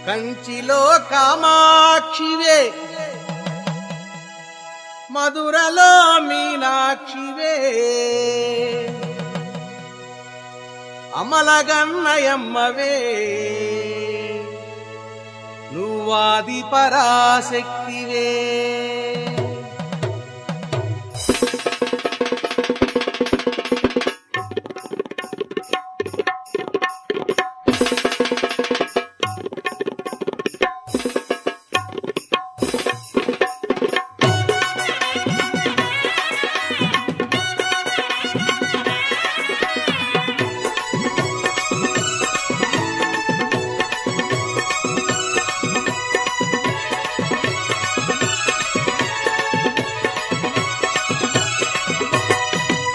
కంచిలో కామాక్షివే మధురలో మీనాక్షివే అమలగన్నయమ్మవే నువ్వాది పరాశక్తివే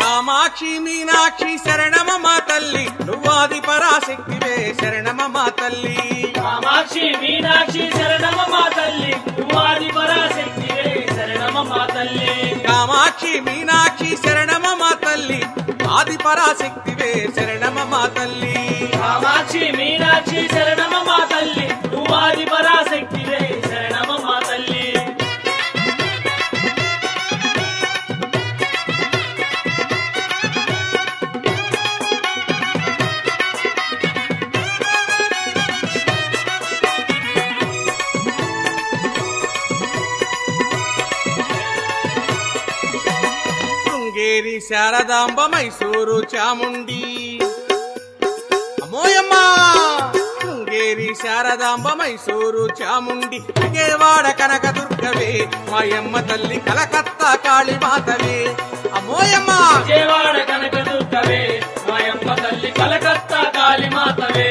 కామాక్షి మీనాక్షి శరణమమ్మ తల్లి నువ్వాది పరాశక్తివే శరణమమ్మ తల్లి కామాక్షి మీనాక్షి శరణమమ్మ తల్లి నువ్వాది పరాశక్తివే శరణమమ్మ తల్లి కామాక్షి మీనాక్షి శరణమమ్మ తల్లి ఆది పరాశక్తివే శరణమమ్మ తల్లి కామాక్షి మీనాక్షి శరణమమ్మ తల్లి నువ్వాది పరాశక్తివే శరణమమ్మ తల్లి శృంగేరి శారదాంబ మైసూరు చాముండి అమ్మోయమ్మ శృంగేరి శారదాంబ మైసూరు చాముండి విజయవాడ కనకదుర్గవే మాయమ్మ తల్లి కలకత్తా కాళీమాతవే అమ్మోయమ్మ విజయవాడ కనకదుర్గవే మాయమ్మ తల్లి కలకత్తా కాళీమాతవే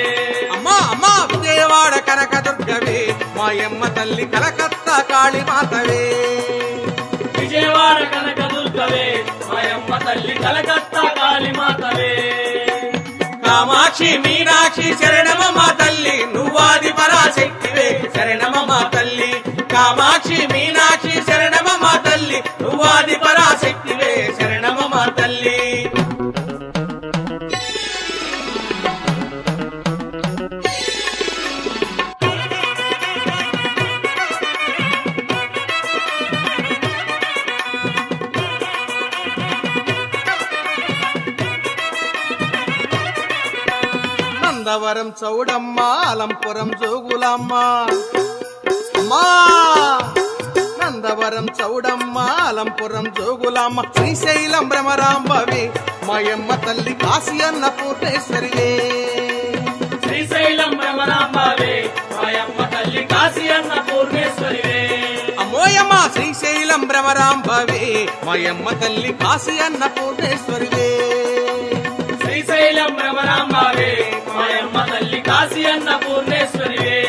అమ్మా అమ్మా విజయవాడ కనకదుర్గవే మాయమ్మ తల్లి కలకత్తా కాళీమాతవే విజయవాడ కనకదుర్గవే మాయమ్మ తల్లి కలకత్తా కాళీమాతవే కామాక్షి మీనాక్షి శరణమమ్మ తల్లి నువ్వాది పరాశక్తివే శరణమమ్మ తల్లి కామాక్షి మీనాక్షి శరణమమ్మ తల్లి నువ్వాది పరాశక్తివే శరణమమ్మ తల్లి నందవరం చౌడమ్మ అలంపురం జోగులమ్మ అమ్మా నందవరం చౌడమ్మ అలంపురం జోగులమ్మ శ్రీశైలం భ్రమరాంబవే మాయమ్మ తల్లి కాశీ అన్నపూర్ణేశ్వరివే శ్రీశైలం భ్రమరాంబవే మాయమ్మ తల్లి కాశీ అన్నపూర్ణేశ్వరివే అమ్మోయమ్మ శ్రీశైలం భ్రమరాంబవే మాయమ్మ తల్లి కాశీ అన్నపూర్ణేశ్వరివే శ్రీశైలం భ్రమరాంబవే మాయమ్మ తల్లి కాశీ అన్నపూర్ణేశ్వరివే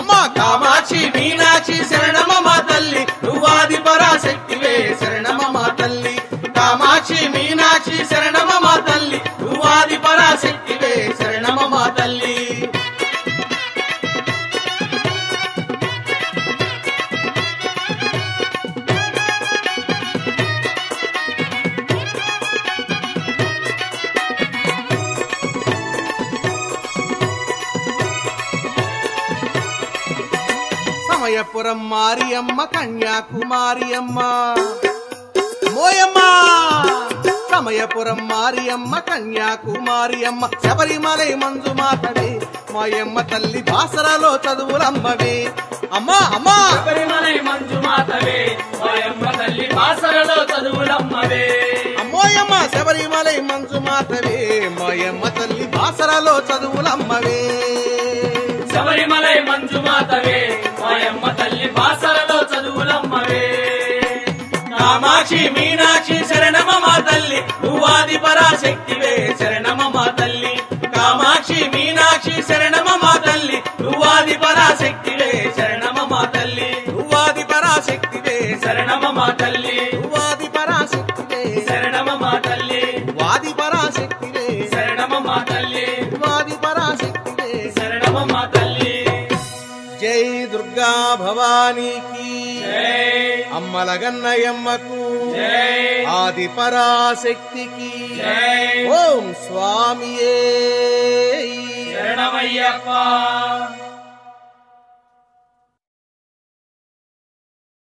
అమ్మా కామాక్షి మీనాక్షి శరణమమ్మ తల్లి నువ్వాది పరాశక్తివే శరణమమ్మ తల్లి కామాక్షి మీనాక్షి శరణమమ్మ తల్లి నువ్వాది పరాశక్తివే శరణమమ్మ తల్లి సమయపురం మారియమ్మ కన్యాకుమారి అమ్మ మోయమ్మ సమయపురం మారియమ్మ కన్యాకుమారి అమ్మ శబరిమలై మంజుమాతవే మాయమ్మ తల్లి బాసరలో చదువులమ్మవే అమ్మా అమ్మా శబరిమలై మంజుమాతవే మాయమ్మ తల్లి బాసరలో చదువులమ్మవే అమ్మోయమ్మ శబరిమలై మంజుమాతవే మాయమ్మ తల్లి బాసరలో చదువులమ్మవే శబరిమలై మంజుమాతవే మాయమ్మ తల్లి బాసరలో చదువులమ్మవే కామాక్షి మీనాక్షి శరణమమ్మ తల్లి నువ్వాది పరాశక్తివే శరణమమ్మ తల్లి కామాక్షి మీనాక్షి శరణమమ్మ తల్లి నువ్వాది పరాశక్తివే శరణమమ్మ తల్లి నువ్వాది పరాశక్తివే శరణమమ్మ తల్లి నువ్వాది పరాశక్తివే శరణమమ్మ తల్లి వాది పరాశక్తివే శరణమమ్మ తల్లి వాది పరాశక్తివే శరణమమ్మ తల్లి జై దుర్గా భవాని భవానీకి జై అమ్మలగన్నయమ్మకు జై ఆది పరాశక్తికి జై ఓం స్వామియే శరణమయ్యప్ప